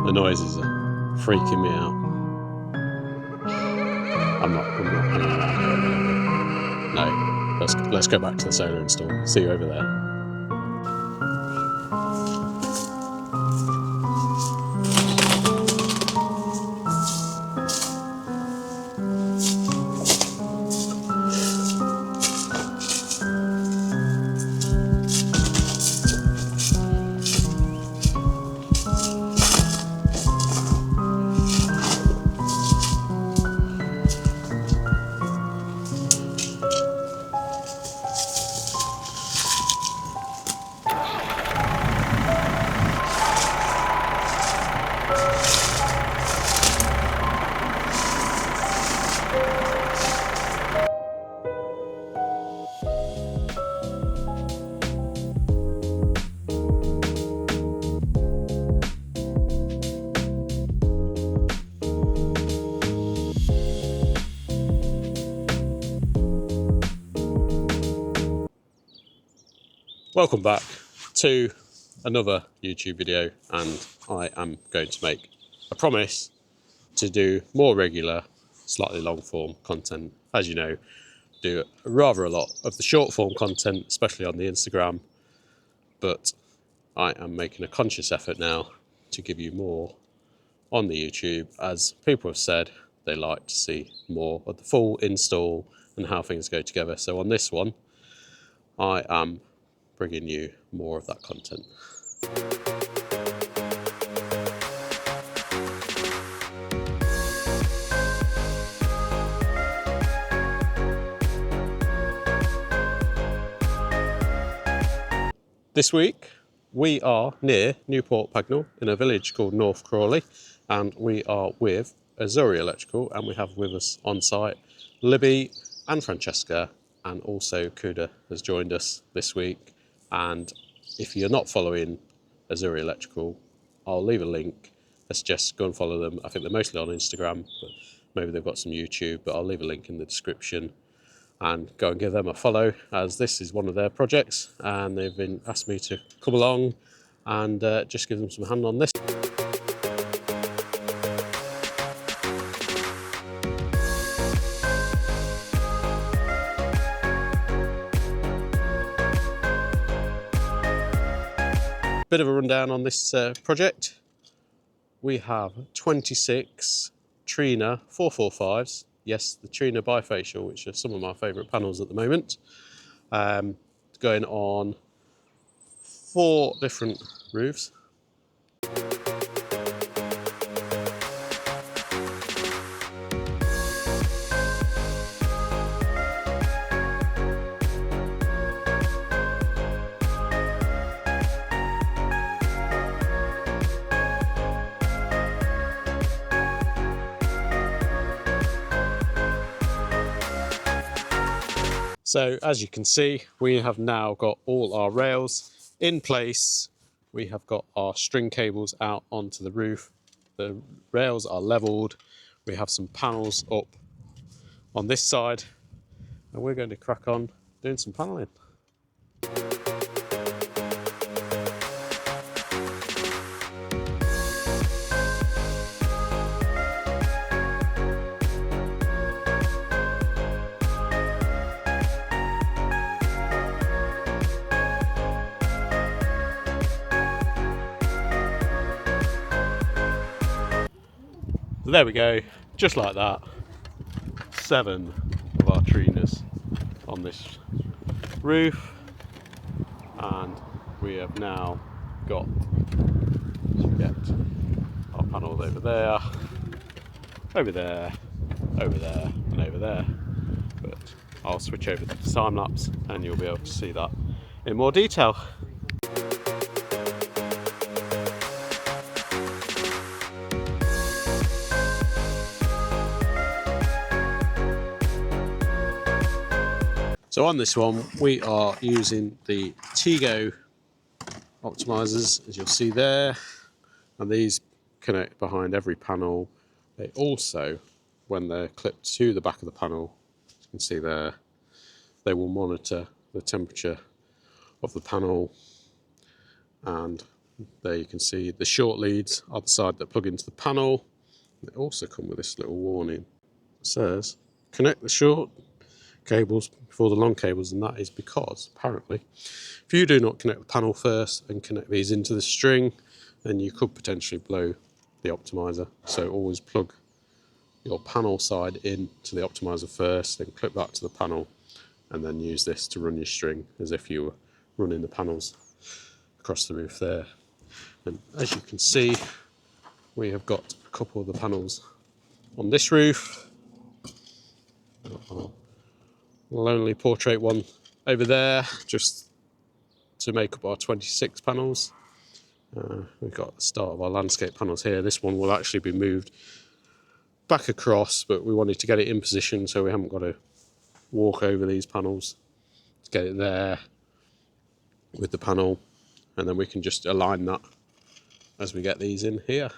The noises are freaking me out. I'm not hanging around here. No, let's go back to the solar install. See you over there. Welcome back to another YouTube video, and I am going to make a promise to do more regular, slightly long form content. As you know, do rather a lot of the short form content, especially on the Instagram, but I am making a conscious effort now to give you more on the YouTube, as people have said they like to see more of the full install and how things go together. So on this one, I am bringing you more of that content. This week we are near Newport Pagnell in a village called North Crawley, and we are with Azzurri Electrical, and we have with us on site Libby and Francesca, and also Kuda has joined us this week. And if you're not following Azzurri Electrical, I'll leave a link. I suggest go and follow them. I think they're mostly on Instagram, but maybe they've got some YouTube, but I'll leave a link in the description, and go and give them a follow, as this is one of their projects and they've been asked me to come along and just give them some hand on this. Bit of a rundown on this project. We have 26 Trina 445s. Yes, the Trina Bifacial, which are some of my favourite panels at the moment. Going on 4 different roofs. So as you can see, we have now got all our rails in place. We have got our string cables out onto the roof. The rails are leveled. We have some panels up on this side, and we're going to crack on doing some paneling. There we go, just like that. 7 of our Trinas on this roof, and we have now got to get our panels over there, over there, over there, and over there. But I'll switch over to the time lapse and you'll be able to see that in more detail. So on this one, we are using the Tigo Optimisers, as you'll see there, and these connect behind every panel. They also, when they're clipped to the back of the panel, as you can see there, they will monitor the temperature of the panel and There you can see the short leads are the side that plug into the panel. They also come with this little warning. It says, connect the short cables before the long cables, and that is because, apparently, if you do not connect the panel first and connect these into the string, then you could potentially blow the optimizer. So always plug your panel side in to the optimizer first, then clip that to the panel, and then use this to run your string as if you were running the panels across the roof there. And as you can see, we have got a couple of the panels on this roof. Lonely portrait one over there, just to make up our 26 panels. We've got the start of our landscape panels here. This one will actually be moved back across, but we wanted to get it in position so we haven't got to walk over these panels to get it there with the panel, and then we can just align that as we get these in here.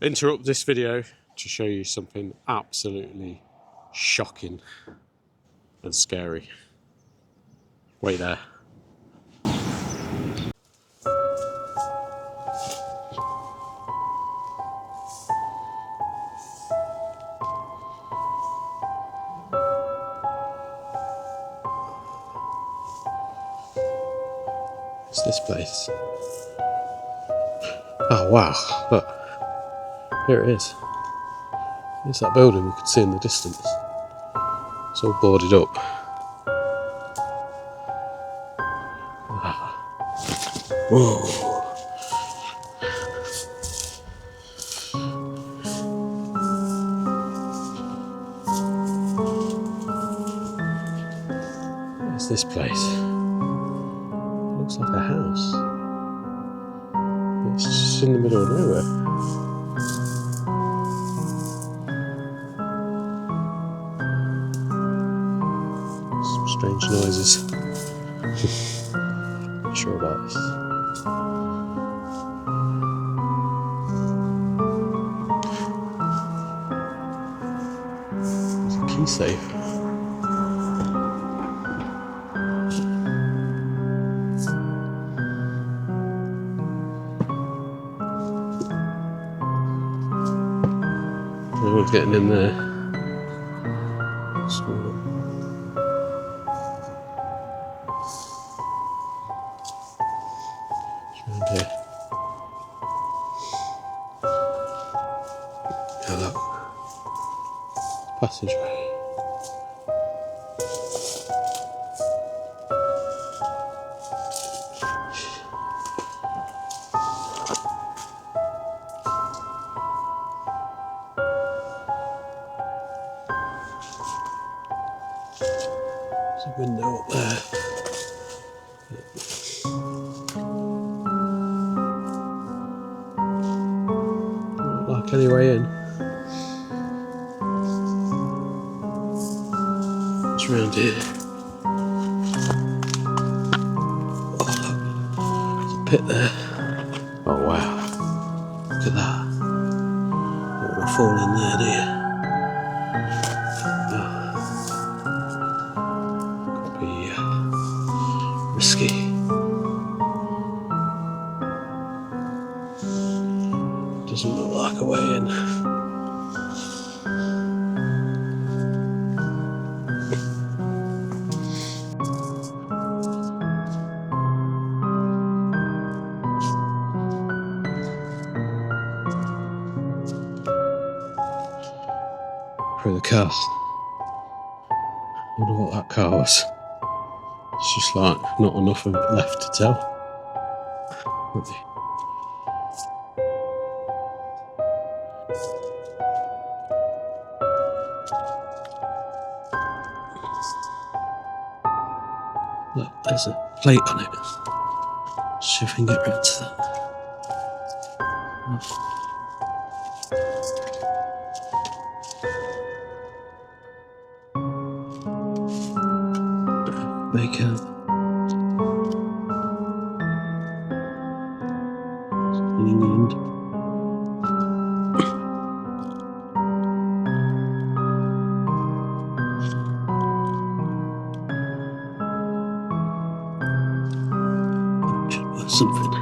Interrupt this video to show you something absolutely shocking and scary. Wait there. It's this place. Oh wow, look. Here it is. Here's that building we could see in the distance. It's all boarded up. Wow. Whoa. Where's this place? It looks like a house. It's just in the middle of nowhere. Some strange noises. Not sure about this. There's a key safe. No one's getting in there. Around here. Oh look. Passageway. There's a window up there. Not like any way in. It's round here. Oh look, there's a pit there. Oh wow, look at that. Don't want to fall in there, do you? Could be risky. Doesn't look like a way in. Through the cast. I wonder what that car was. It's just like not enough of it left to tell. Look, there's a plate on it. See if we can get rid of that. Make a in the end. Should work something.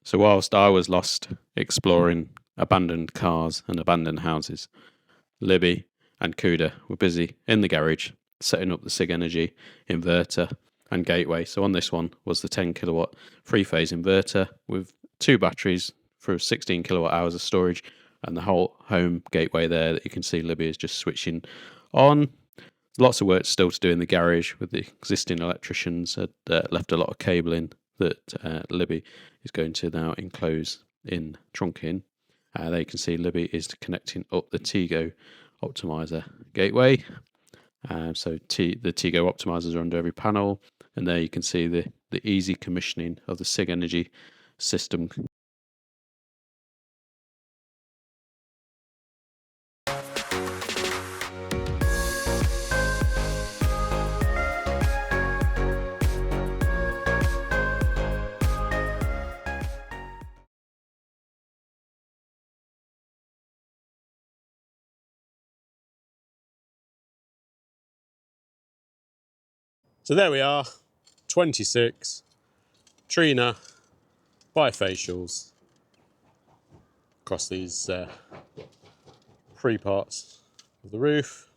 So whilst I was lost exploring abandoned cars and abandoned houses, Libby and Kuda were busy in the garage setting up the Sigenergy inverter and gateway. So on this one was the 10 kilowatt three-phase inverter with 2 batteries for 16 kilowatt hours of storage, and the whole home gateway there that you can see Libby is just switching on. Lots of work still to do in the garage with the existing electricians had left a lot of cabling that Libby is going to now enclose in trunking. There you can see Libby is connecting up the Tigo Optimizer gateway. So the Tigo Optimizers are under every panel, and there you can see the easy commissioning of the Sigenergy system. So there we are, 26 Trina bifacials across these 3 parts of the roof,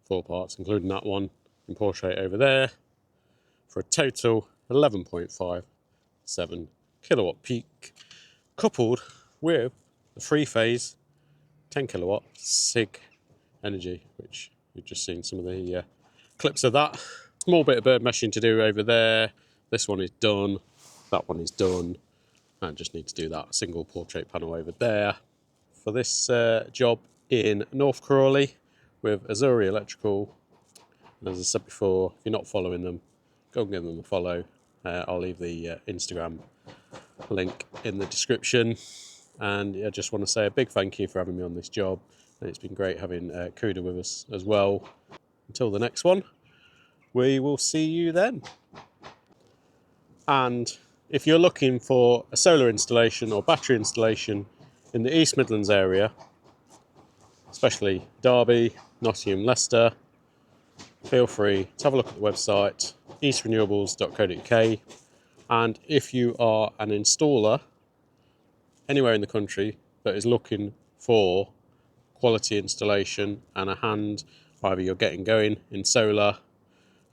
4 parts including that one in portrait over there, for a total 11.57 kilowatt peak, coupled with the 3-phase 10 kilowatt Sigenergy, which you've just seen some of the clips of that. Small bit of bird meshing to do over there. This one is done, that one is done. I just need to do that single portrait panel over there. For this job in North Crawley with Azzurri Electrical. And as I said before, if you're not following them, go and give them a follow. I'll leave the Instagram link in the description. And I just want to say a big thank you for having me on this job. And it's been great having Kuda with us as well. Until the next one, we will see you then. And if you're looking for a solar installation or battery installation in the East Midlands area, especially Derby, Nottingham, Leicester, feel free to have a look at the website, eastrenewables.co.uk. And if you are an installer anywhere in the country that is looking for quality installation and a hand, either you're getting going in solar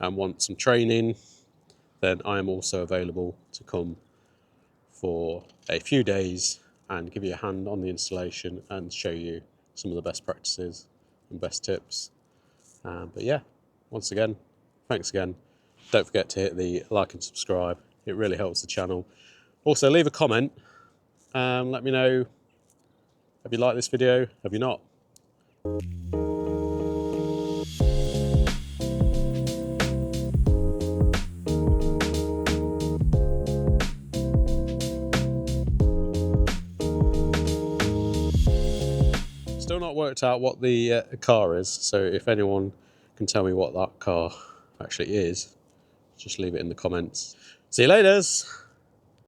and want some training, then I am also available to come for a few days and give you a hand on the installation and show you some of the best practices and best tips. But yeah, once again, thanks again. Don't forget to hit the like and subscribe. It really helps the channel. Also, leave a comment. Let me know Have you liked this video? Have you not? Still not worked out what the car is, so if anyone can tell me what that car actually is, just leave it in the comments. See you later!